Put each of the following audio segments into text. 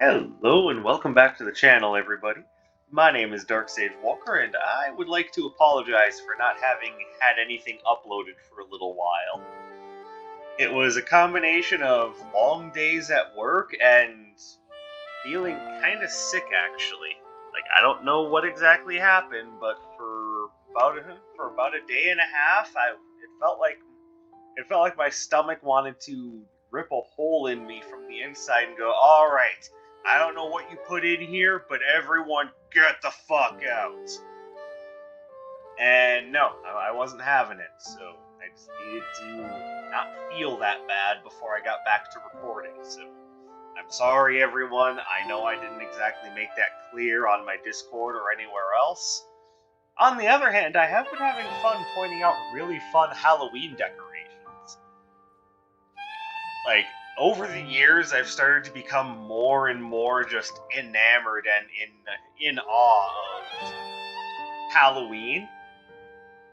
Hello and welcome back to the channel, everybody. My name is Dark Sage Walker, and I would like to apologize for not having had anything uploaded for a little while. It was a combination of long days at work and feeling kind of sick, actually. Like, I don't know what exactly happened, but for about a day and a half, it felt like my stomach wanted to rip a hole in me from the inside and go, all right, I don't know what you put in here, but everyone get the fuck out. And no, I wasn't having it, so I just needed to not feel that bad before I got back to recording. So I'm sorry, everyone. I know I didn't exactly make that clear on my Discord or anywhere else. On the other hand, I have been having fun pointing out really fun Halloween decorations. Like, over the years, I've started to become more and more just enamored and in awe of Halloween,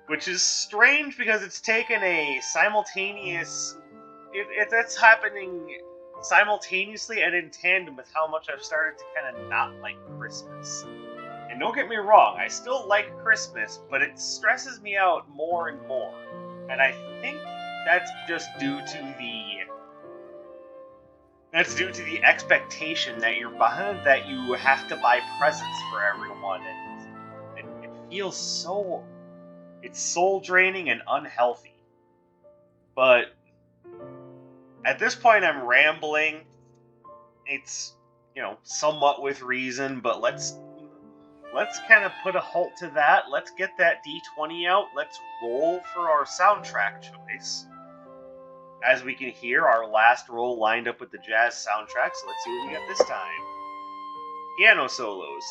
which is strange because it's taken a simultaneous. It's happening simultaneously and in tandem with how much I've started to kind of not like Christmas. And don't get me wrong, I still like Christmas, but it stresses me out more and more. And I think that's just due to the expectation that you're behind, that you have to buy presents for everyone, and it feels so, it's soul draining and unhealthy. But at this point, I'm rambling. It's, somewhat with reason, but let's kind of put a halt to that. Let's get that D20 out. Let's roll for our soundtrack choice. As we can hear, our last roll lined up with the jazz soundtrack, so let's see what we got this time. Piano solos.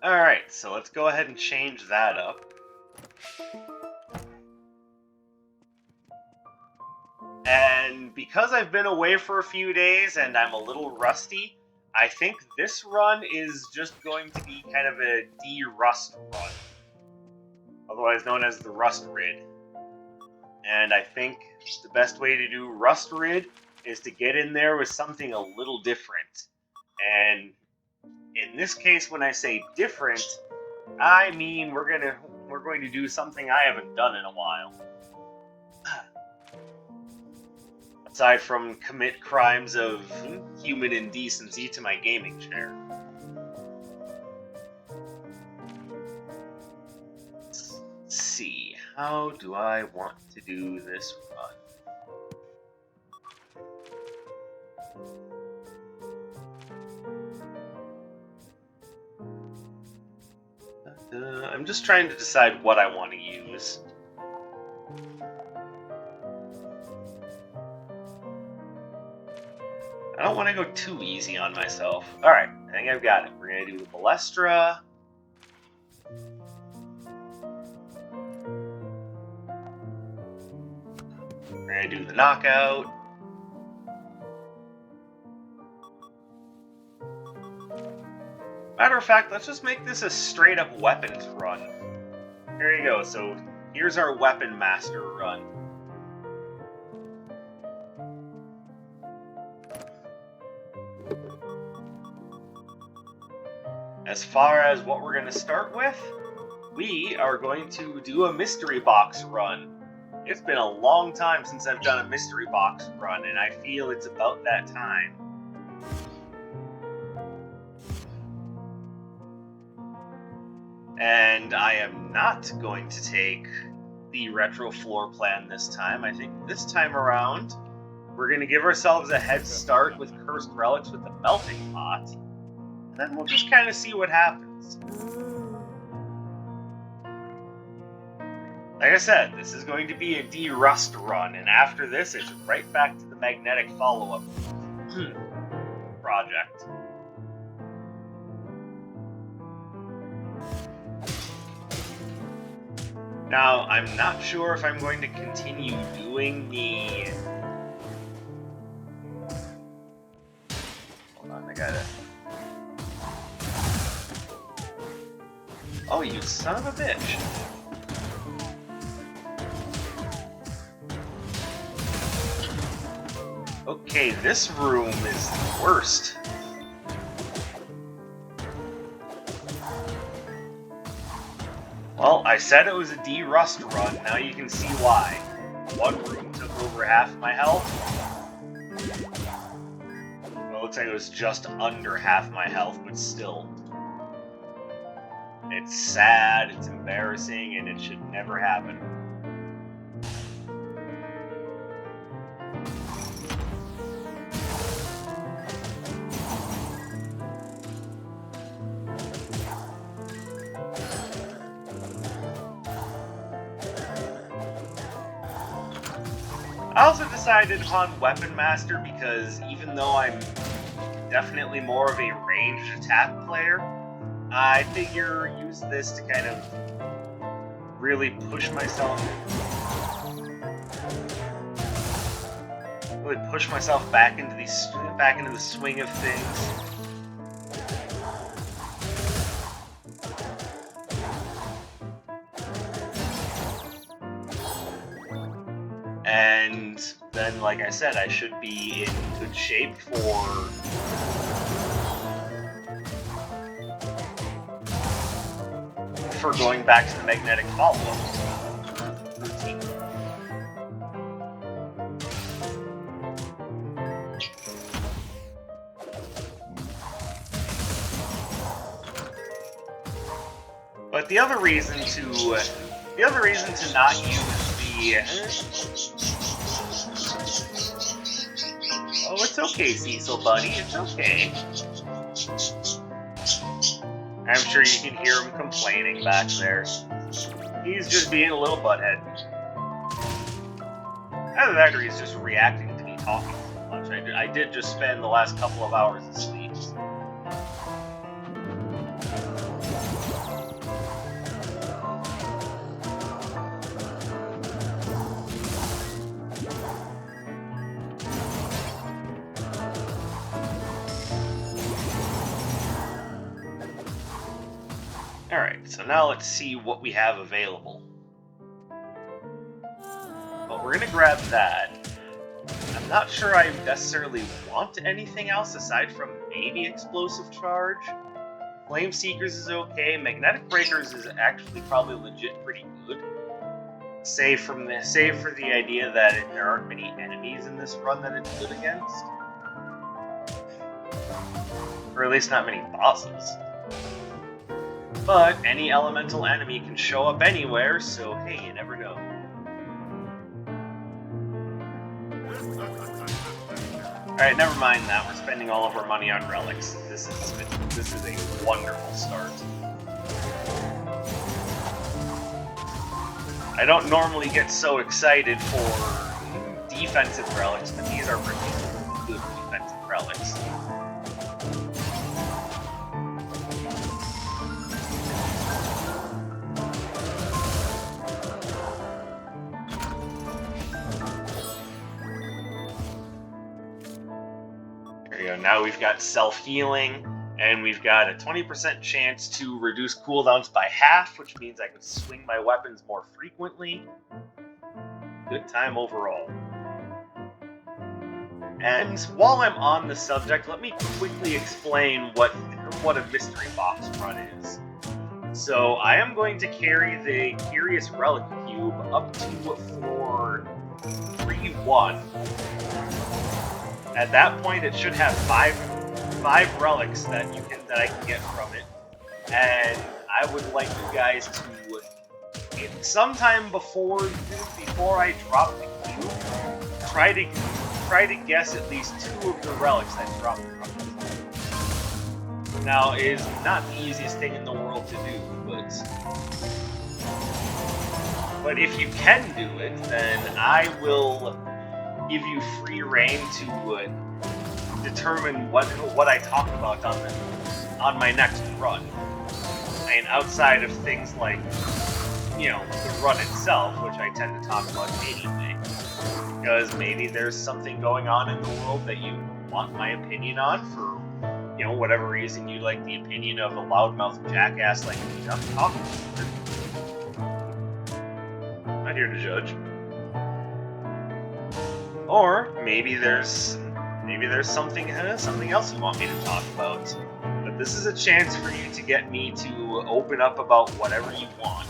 Alright, so let's go ahead and change that up. And because I've been away for a few days and I'm a little rusty, I think this run is just going to be kind of a de-rust run, otherwise known as the Rust Rid. And I think the best way to do Rust Rid is to get in there with something a little different. And in this case, when I say different, I mean we're going to do something I haven't done in a while. Aside from commit crimes of human indecency to my gaming chair. Let's see, how do I want to do this run? I'm just trying to decide what I want to use. I don't want to go too easy on myself. Alright, I think I've got it. We're going to do the Balestra. We're going to do the Knockout. Matter of fact, let's just make this a straight up weapons run. Here you go, so here's our Weapon Master run. As far as what we're going to start with, we are going to do a mystery box run. It's been a long time since I've done a mystery box run, and I feel it's about that time. And I am not going to take the retro floor plan this time. I think this time around, we're going to give ourselves a head start with Cursed Relics with the Melting Pot. And then we'll just kind of see what happens. Like I said, this is going to be a de-rust run, and after this, it's right back to the magnetic follow-up project. Now, I'm not sure if I'm going to continue doing the... Hold on, I gotta... Oh, you son of a bitch. Okay, this room is the worst. Well, I said it was a D-Rust run, now you can see why. One room took over half my health. Well, it looks like it was just under half my health, but still. It's sad, it's embarrassing, and it should never happen. I also decided upon Weapon Master because even though I'm definitely more of a ranged attack player, I figure use this to kind of really push myself back into the swing of things. And then, like I said, I should be in good shape for going back to the magnetic follow-up routine. But the other reason to not use the oh, it's okay, Cecil, buddy. It's okay. I'm sure you can hear him complaining back there. He's just being a little butthead. Either that or he's just reacting to me talking so much. I did just spend the last couple of hours asleep. Alright, so now let's see what we have available. Well, we're gonna grab that. I'm not sure I necessarily want anything else aside from maybe Explosive Charge. Flame Seekers is okay. Magnetic Breakers is actually probably legit pretty good. Save for the idea that there aren't many enemies in this run that it's good against. Or at least not many bosses. But any elemental enemy can show up anywhere, so hey, you never know. Alright, never mind that. We're spending all of our money on relics. This is a wonderful start. I don't normally get so excited for defensive relics, but these are pretty good defensive relics. Now we've got self-healing, and we've got a 20% chance to reduce cooldowns by half, which means I can swing my weapons more frequently. Good time overall. And while I'm on the subject, let me quickly explain what a mystery box run is. So I am going to carry the Curious Relic Cube up to floor 3-1. At that point, it should have five relics that I can get from it, and I would like you guys to, sometime before I drop the cube, try to guess at least 2 of the relics that drop from it. Now, it is not the easiest thing in the world to do, but if you can do it, then I will give you free reign to determine what I talk about on my next run. And outside of things like, you know, the run itself, which I tend to talk about anyway, because maybe there's something going on in the world that you want my opinion on for, you know, whatever reason you like the opinion of a loudmouth jackass like me. I'm talking to you. Not here to judge. Or maybe there's something else you want me to talk about. But this is a chance for you to get me to open up about whatever you want.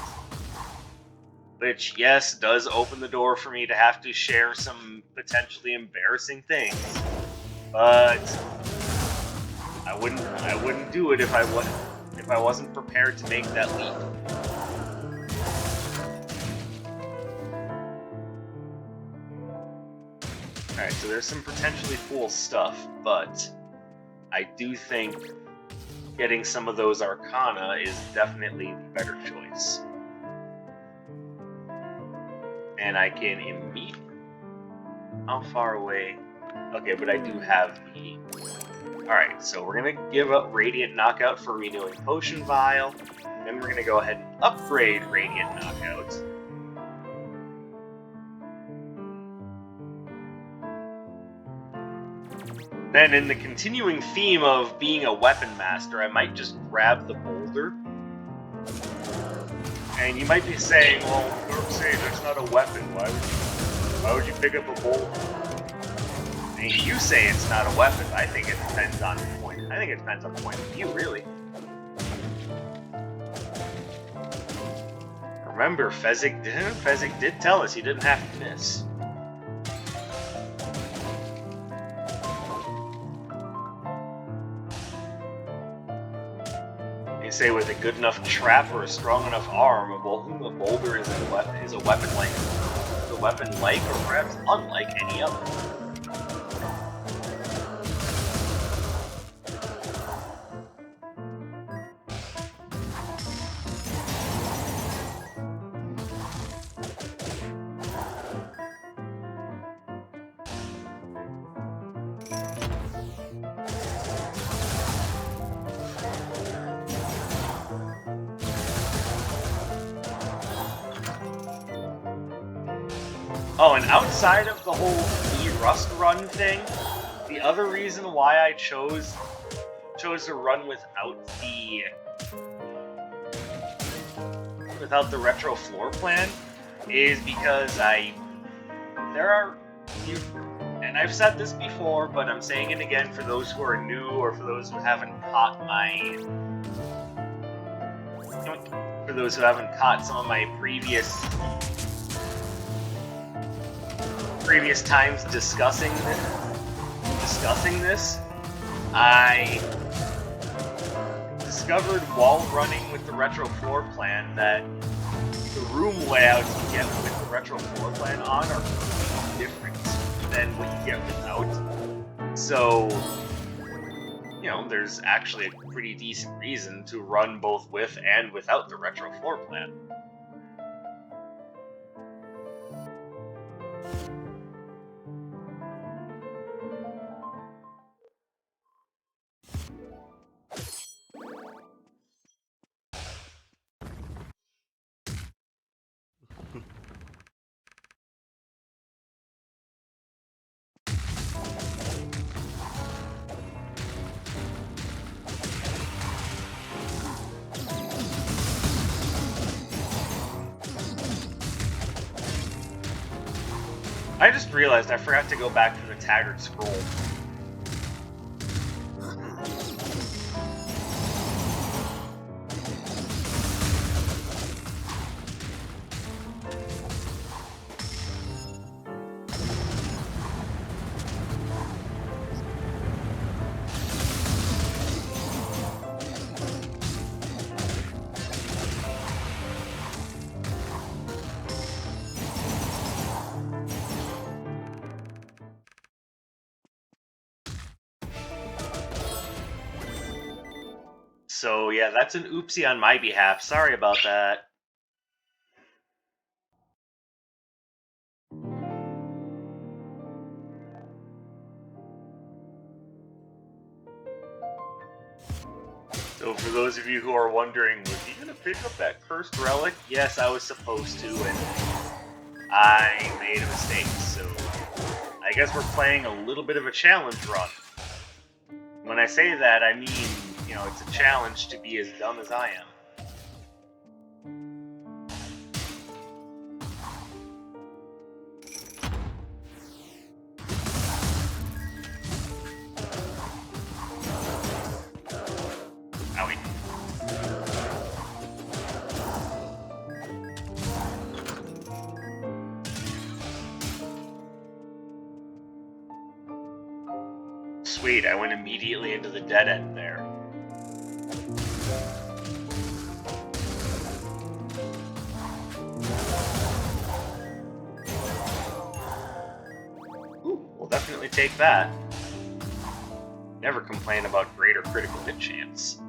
Which, yes, does open the door for me to have to share some potentially embarrassing things. But I wouldn't do it if I wasn't prepared to make that leap. Alright, so there's some potentially cool stuff, but I do think getting some of those Arcana is definitely the better choice. And I can immediately... How far away? Okay, but I do have the... Alright, so we're going to give up Radiant Knockout for Renewing Potion Vial, and then we're going to go ahead and upgrade Radiant Knockout. Then, in the continuing theme of being a weapon master, I might just grab the boulder. And you might be saying, well, Dorksage, that's not a weapon. Why would you pick up a boulder? I mean, you say it's not a weapon. I think it depends on point. I think it depends on point of view, really. Remember, Fezzik did tell us he didn't have to miss. You say with a good enough trap or a strong enough arm, well, a boulder is a weapon like or perhaps unlike any other. Oh, and outside of the whole E-Rust run thing, the other reason why I chose to run without the retro floor plan is because and I've said this before, but I'm saying it again for those who are new or for those who haven't caught some of my previous times discussing this, I discovered while running with the retro floor plan that the room layouts you get with the retro floor plan on are completely different than what you get without. So, there's actually a pretty decent reason to run both with and without the retro floor plan. I just realized I forgot to go back to the Tattered Scroll. So yeah, that's an oopsie on my behalf. Sorry about that. So for those of you who are wondering, was he going to pick up that cursed relic? Yes, I was supposed to, and I made a mistake, so I guess we're playing a little bit of a challenge run. When I say that, I mean, it's a challenge to be as dumb as I am. sweet, I went immediately into the dead end there. Ooh, we'll definitely take that. Never complain about greater critical hit chance.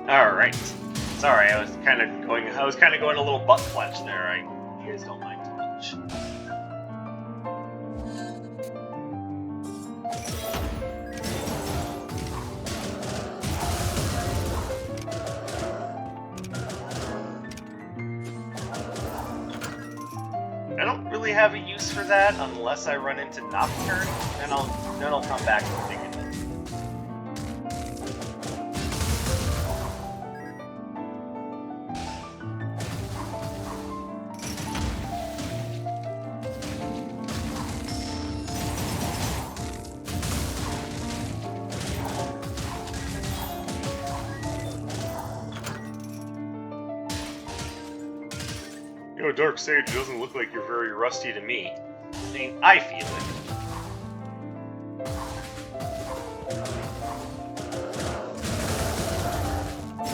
Alright. Sorry, I was kind of going a little butt clench there. You guys don't mind too much. I don't really have a use for that unless I run into Nocturne, then I'll come back and dig it. You know, Dark Sage, it doesn't look like you're very rusty to me. I mean, I feel it.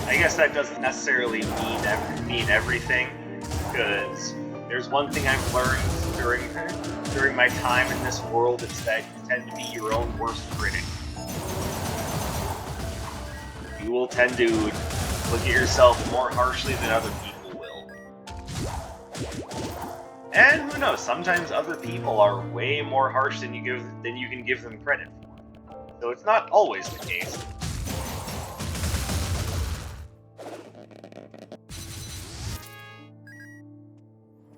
I guess that doesn't necessarily mean everything, because there's one thing I've learned during my time in this world, it's that you tend to be your own worst critic. You will tend to look at yourself more harshly than other people will. And who knows, sometimes other people are way more harsh than you can give them credit for. So it's not always the case.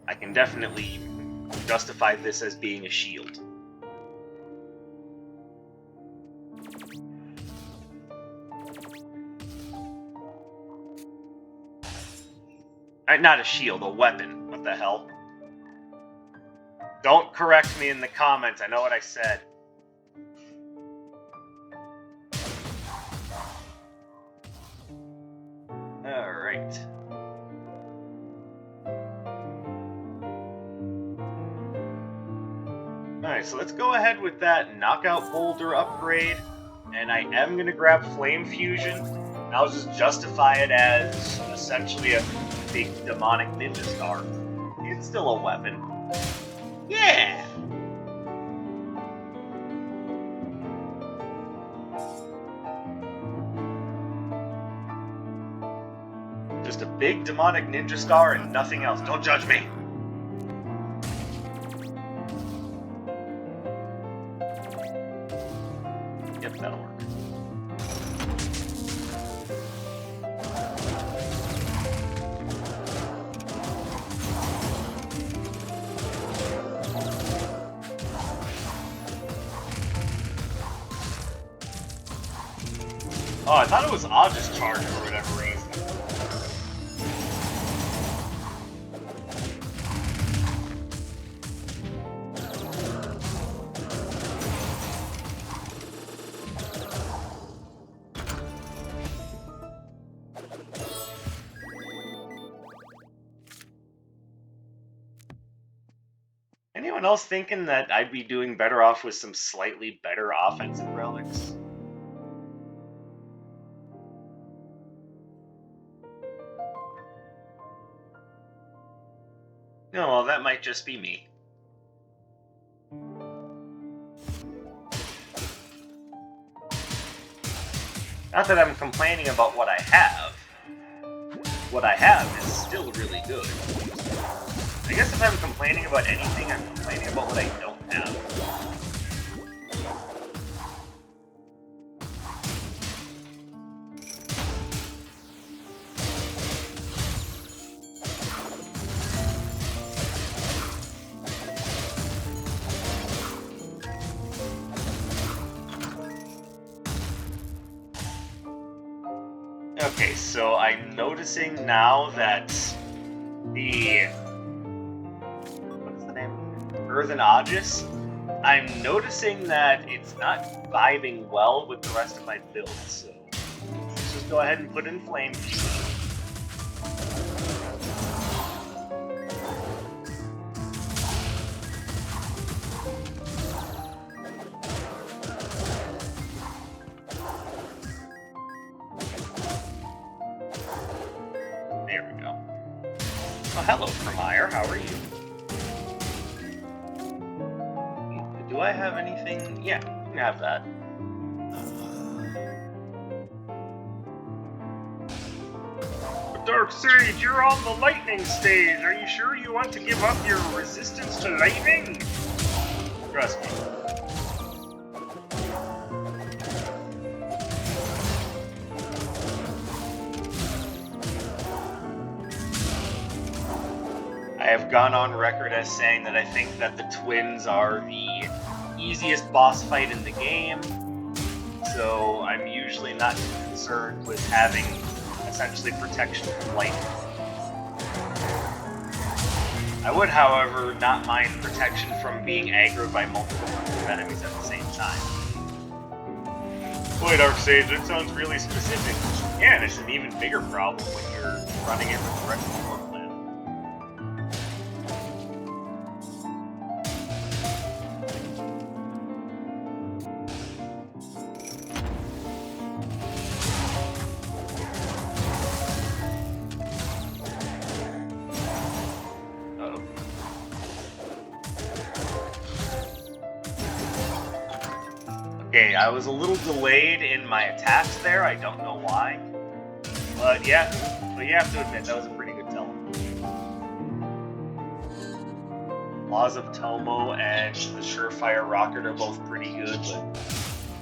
I can definitely justify this as being a shield. Not a shield, a weapon. What the hell? Don't correct me in the comments, I know what I said. Alright. Alright, so let's go ahead with that Knockout Boulder upgrade. And I am going to grab Flame Fusion. And I'll just justify it as essentially a big demonic ninja star. It's still a weapon. Yeah! Just a big demonic ninja star and nothing else. Don't judge me! Yep, that'll work. Oh, I thought it was Aja's charge for whatever reason. Anyone else thinking that I'd be doing better off with some slightly better offensive relics? No, well, that might just be me. Not that I'm complaining about what I have. What I have is still really good. I guess if I'm complaining about anything, I'm complaining about what I don't have. Okay, so I'm noticing now that the... what's the name? Earthen Aegis? I'm noticing that it's not vibing well with the rest of my build, so let's just go ahead and put in Flame Fusion. There we go. Oh, hello, Premiere. How are you? Do I have anything? Yeah, you can have that. Dark Sage, you're on the lightning stage. Are you sure you want to give up your resistance to lightning? Trust me. I have gone on record as saying that I think that the twins are the easiest boss fight in the game, so I'm usually not too concerned with having essentially protection from lightning. I would, however, not mind protection from being aggroed by multiple enemies at the same time. Boy, Dark Sage, that sounds really specific. Yeah, and it's an even bigger problem when you're running it with the rest of the world plan. Okay, I was a little delayed in my attacks there, I don't know why. But yeah, you have to admit, that was a pretty good tell. Laws of Tomo and the Surefire Rocket are both pretty good, but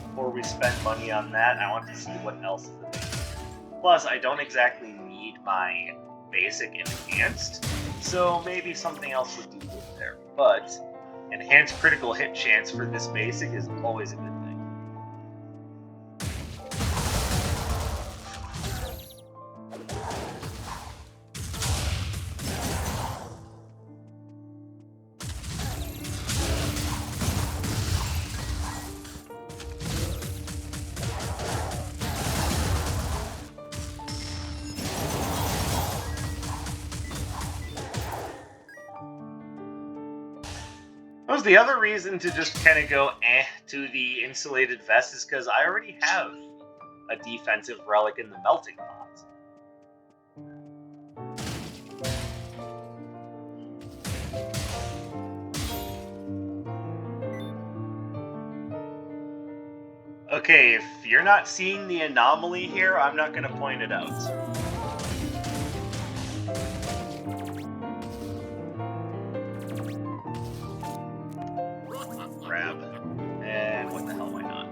before we spend money on that, I want to see what else is available. Plus, I don't exactly need my basic enhanced, so maybe something else would do good there. But enhanced critical hit chance for this basic is always a good thing. The other reason to just kind of go to the insulated vest is because I already have a defensive relic in the melting pot. Okay, if you're not seeing the anomaly here, I'm not going to point it out. Grab. And what the hell am I not?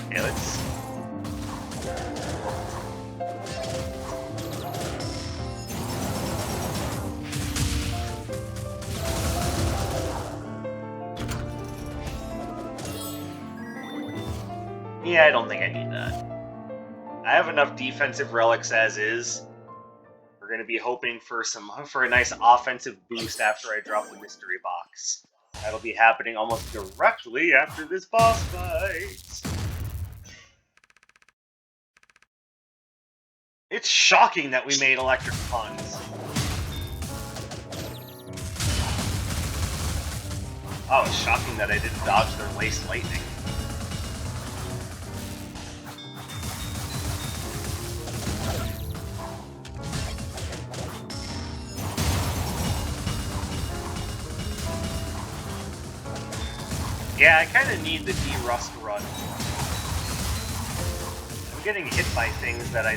Okay, let's... Yeah, I don't think I need that. I have enough defensive relics as is. We're going to be hoping for a nice offensive boost after I drop the mystery box. That'll be happening almost directly after this boss fight. It's shocking that we made electric puns. Oh, it's shocking that I didn't dodge their laced lightning. Yeah, I kind of need the D-Rust run. I'm getting hit by things that I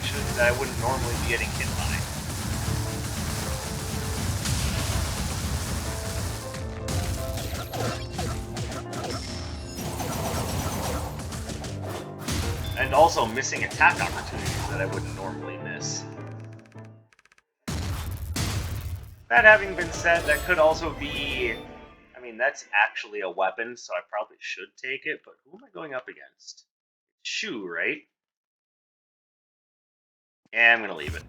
wouldn't normally be getting hit by. And also missing attack opportunities that I wouldn't normally miss. That having been said, that could also be... I mean, that's actually a weapon, so I probably should take it, but who am I going up against? Shu, right? Yeah, I'm gonna leave it.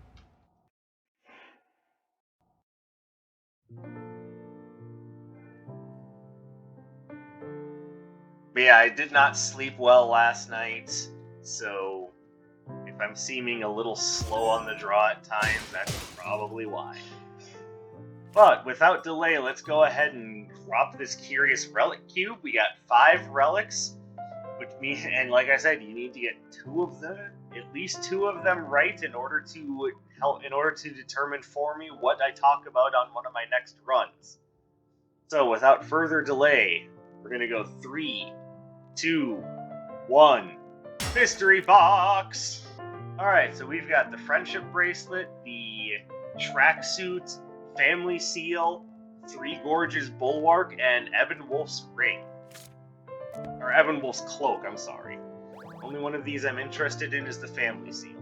But yeah, I did not sleep well last night, so if I'm seeming a little slow on the draw at times, that's probably why. But without delay, let's go ahead and drop this Curious Relic Cube. We got 5 relics, which means, and like I said, you need to get 2 of them, at least 2 of them right in order to determine for me what I talk about on one of my next runs. So without further delay, we're gonna go 3, 2, 1, mystery box! Alright, so we've got the friendship bracelet, the tracksuit, family seal, 3 Gorges bulwark, and Evan Wolf's ring. Or Evan Wolf's cloak, I'm sorry. Only one of these I'm interested in is the family seal.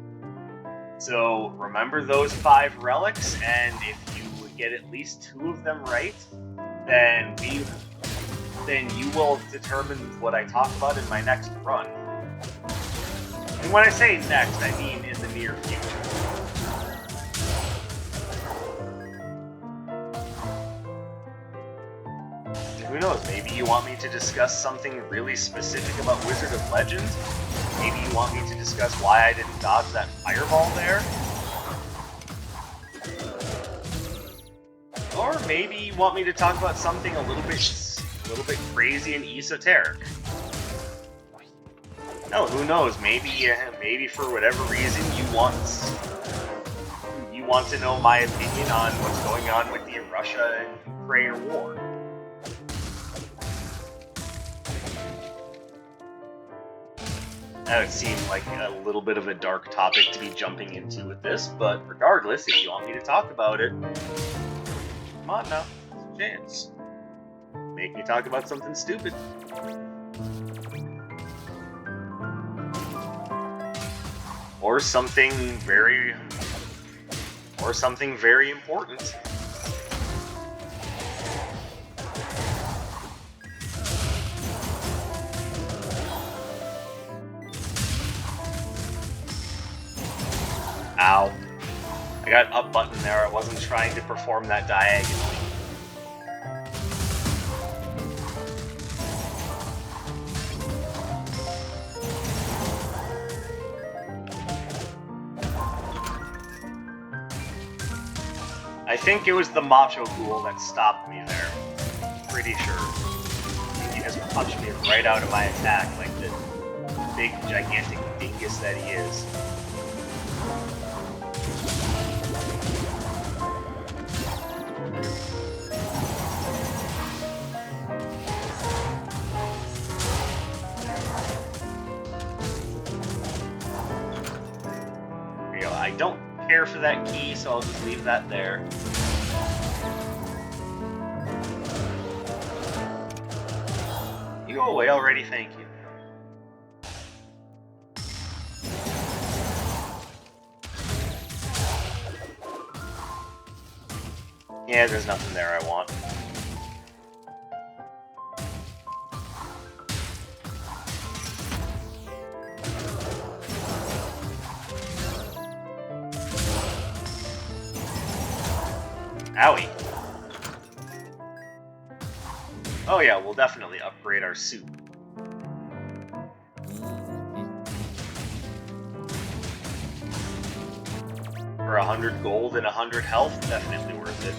So remember those 5 relics, and if you get at least 2 of them right, then you will determine what I talk about in my next run. And when I say next, I mean in the near future. Who knows, maybe you want me to discuss something really specific about Wizard of Legend? Maybe you want me to discuss why I didn't dodge that fireball there? Or maybe you want me to talk about something a little bit crazy and esoteric. Hell, who knows? Maybe for whatever reason you want to know my opinion on what's going on with the Russia and Ukraine war. That would seem like a little bit of a dark topic to be jumping into with this, but regardless, if you want me to talk about it, come on now, it's a chance. Make me talk about something stupid. Or something very important. Ow. I got up button there, I wasn't trying to perform that diagonally. I think it was the Macho Ghoul that stopped me there. Pretty sure. He just punched me right out of my attack like the big, gigantic dingus that he is. There you go. I don't care for that key, so I'll just leave that there. You go away already, thank you. Yeah, there's nothing there I want. Owie. Oh yeah, we'll definitely upgrade our suit. For 100 gold and 100 health, definitely worth it.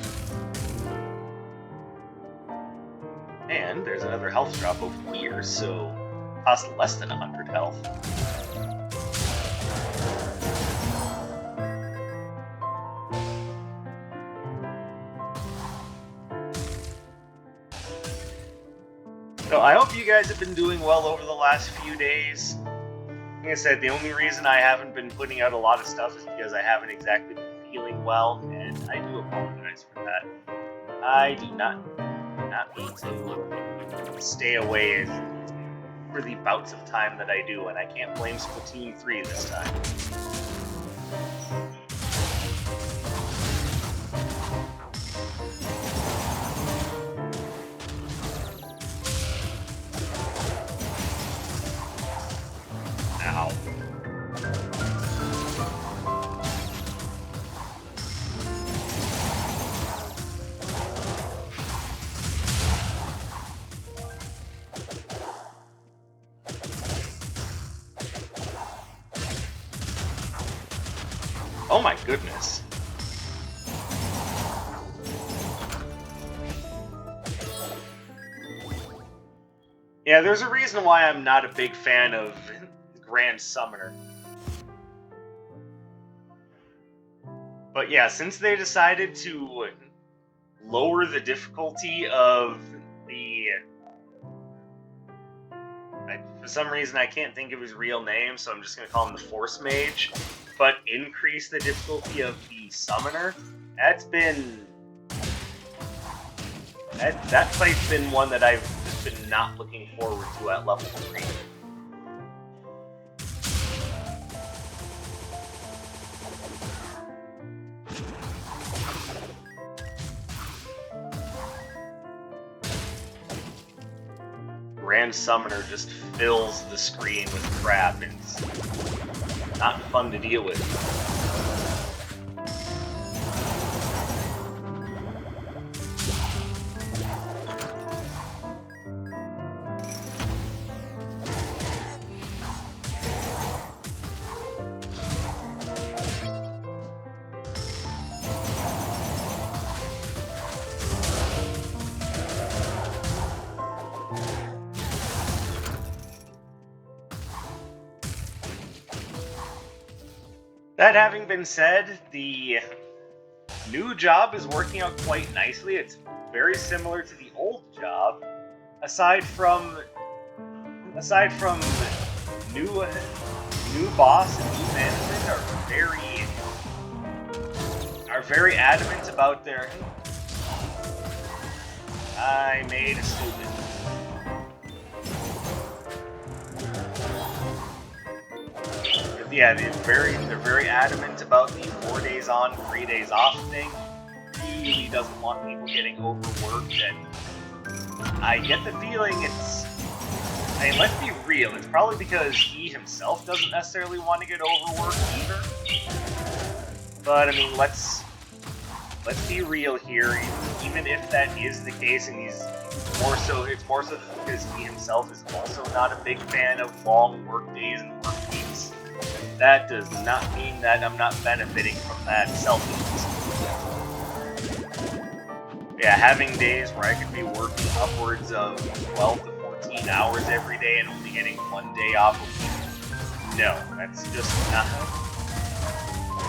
And there's another health drop over here, so costs less than 100 health. So I hope you guys have been doing well over the last few days. Like I said, the only reason I haven't been putting out a lot of stuff is because I haven't exactly been feeling well, and I do apologize for that. I do not mean to stay away for the bouts of time that I do, and I can't blame Splatoon 3 this time. Oh my goodness. Yeah, there's a reason why I'm not a big fan of Grand Summoner. But yeah, since they decided to lower the difficulty of the... for some reason, I can't think of his real name, so I'm just going to call him the Force Mage. But increase the difficulty of the Summoner. That's been... That fight's been one that I've just been not looking forward to at level 3. Grand Summoner just fills the screen with crap, and it's not fun to deal with. That having been said, the new job is working out quite nicely. It's very similar to the old job, aside from new boss and new management are very adamant about their... I made a stupid... Yeah, they're very adamant about the 4 days on, 3 days off thing. He doesn't want people getting overworked, and I get the feeling it's... I mean, let's be real, it's probably because he himself doesn't necessarily want to get overworked either. But I mean, let's be real here. Even if that is the case, and it's more so because he himself is also not a big fan of long work days and work weeks. That does not mean that I'm not benefiting from that selfishness. Yeah, having days where I could be working upwards of 12 to 14 hours every day and only getting 1 day off a week. No, that's just not...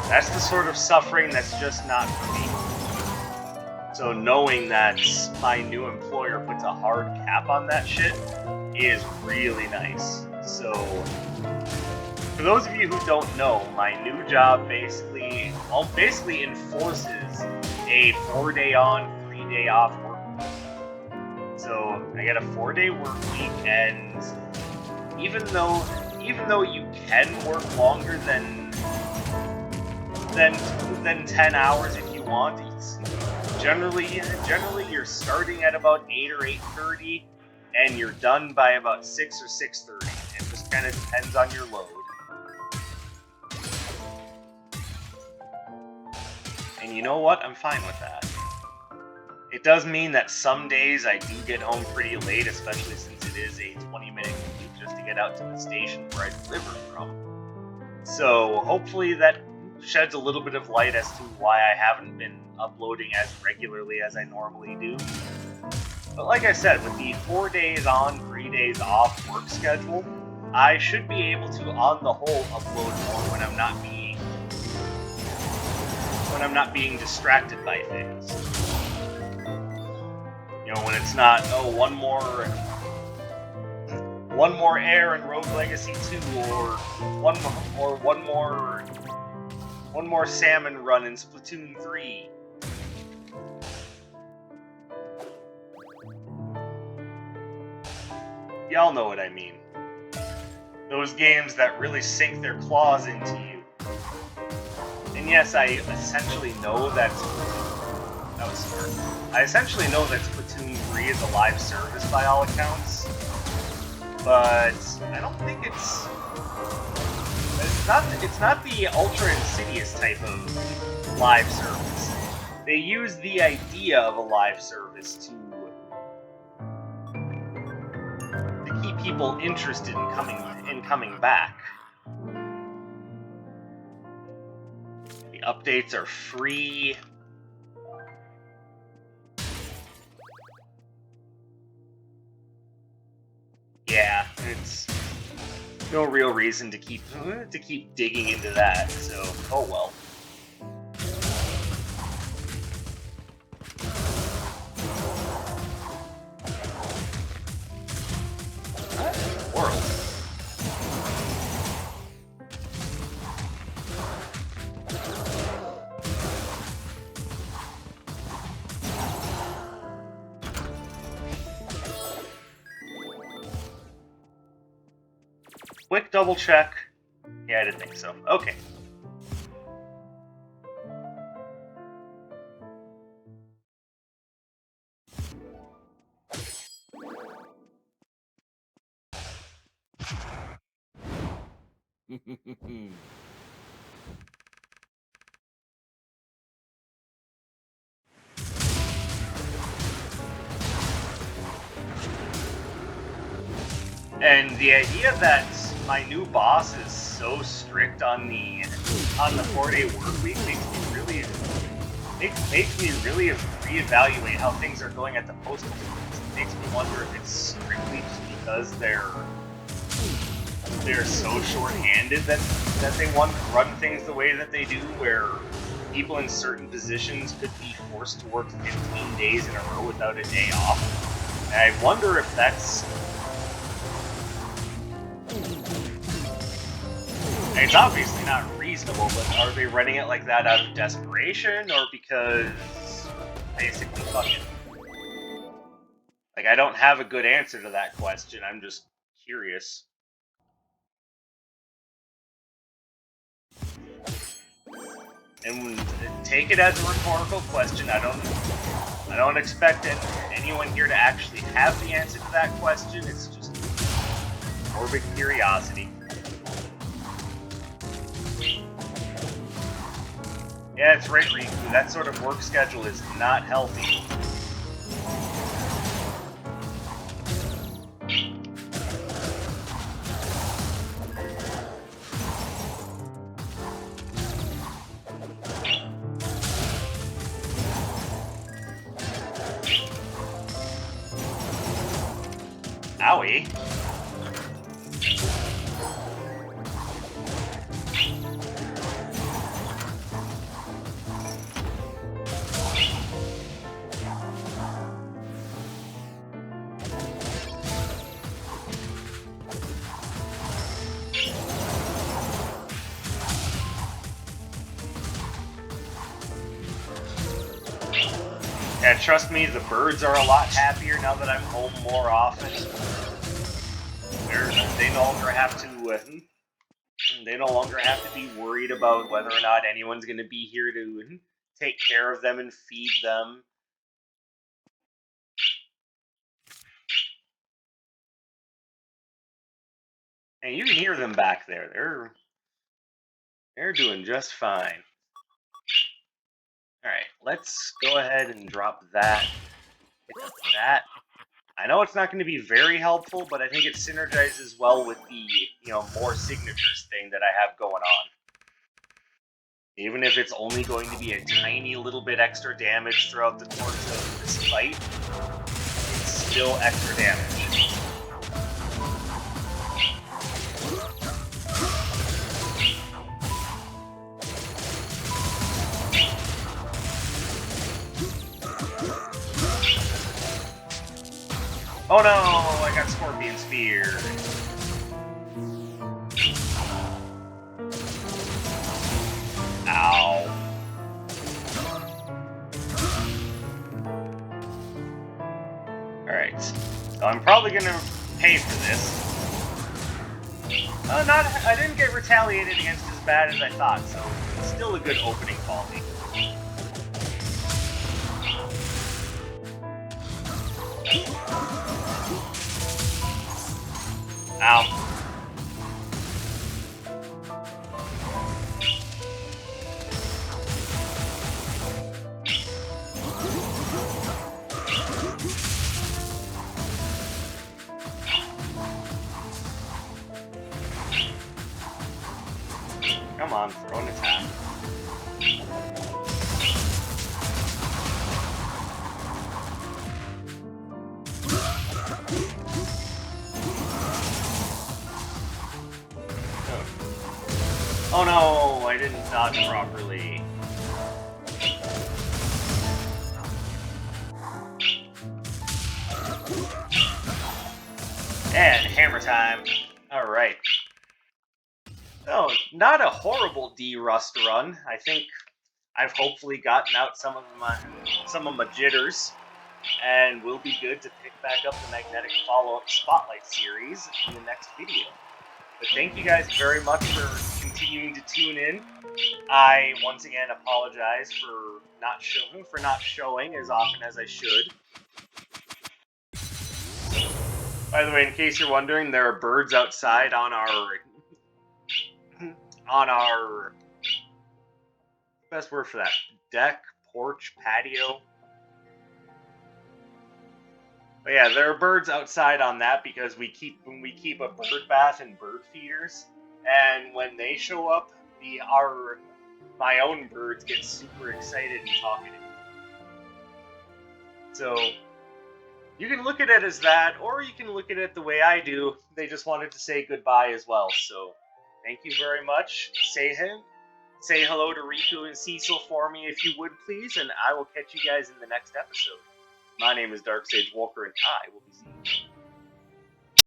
That's the sort of suffering that's just not for me. So knowing that my new employer puts a hard cap on that shit is really nice. So... For those of you who don't know, my new job basically enforces a 4-day on, 3-day off work week. So I get a 4-day work week, and even though you can work longer than 10 hours if you want, it's generally you're starting at about 8 or 8:30, and you're done by about 6 or 6:30. It just kind of depends on your load. And you know what? I'm fine with that. It does mean that some days I do get home pretty late, especially since it is a 20-minute commute just to get out to the station where I deliver from. So hopefully that sheds a little bit of light as to why I haven't been uploading as regularly as I normally do. But like I said, with the 4 days on, 3 days off work schedule, I should be able to, on the whole, upload more when I'm not being distracted by things. You know, when it's not, oh, one more air in Rogue Legacy 2, or one more salmon run in Splatoon 3. Y'all know what I mean. Those games that really sink their claws into you. And yes, I essentially know that Splatoon 3 is a live service by all accounts, but I don't think it's not the Ultra Insidious type of live service. They use the idea of a live service to keep people interested in coming back. The updates are free. Yeah, it's no real reason to keep digging into that. So, oh well. World. Quick double check. Yeah, I didn't think so. Okay. And the idea that my new boss is so strict on the 4-day work week makes me really reevaluate how things are going at the postal service. It makes me wonder if it's strictly just because they're so short-handed that they want to run things the way that they do, where people in certain positions could be forced to work 15 days in a row without a day off. And I wonder if that's... It's obviously not reasonable, but are they running it like that out of desperation, or because basically fuck it? Like, I don't have a good answer to that question, I'm just curious. And take it as a rhetorical question. I don't expect anyone here to actually have the answer to that question. It's just morbid curiosity. Yeah, it's right, Riku. That sort of work schedule is not healthy. Owie. Yeah, trust me, the birds are a lot happier now that I'm home more often. They no longer have to. They no longer have to be worried about whether or not anyone's going to be here to take care of them and feed them. And you can hear them back there. They're doing just fine. All right, let's go ahead and drop that. Hit that. I know it's not going to be very helpful, but I think it synergizes well with the, more signatures thing that I have going on. Even if it's only going to be a tiny little bit extra damage throughout the course of this fight, it's still extra damage. Oh no, I got Scorpion Spear. Ow. Alright, so I'm probably gonna pay for this. I didn't get retaliated against as bad as I thought, so it's still a good opening quality. Ow. Come on, throw an attack. Oh no, I didn't dodge properly. And hammer time. Alright. Oh, not a horrible D-Rust run. I think I've hopefully gotten out some of my jitters, and we'll be good to pick back up the Magnetic Follow-Up Spotlight series in the next video. But thank you guys very much for continuing to tune in. I once again apologize for not showing as often as I should. By the way, in case you're wondering, there are birds outside on our best word for that, deck, porch, patio. But yeah, there are birds outside on that because we keep a bird bath and bird feeders, and when they show up, my own birds get super excited and talkative. So you can look at it as that, or you can look at it the way I do. They just wanted to say goodbye as well. So thank you very much. Say hello to Riku and Cecil for me if you would please, and I will catch you guys in the next episode. My name is Dark Sage Walker, and I will be seeing you.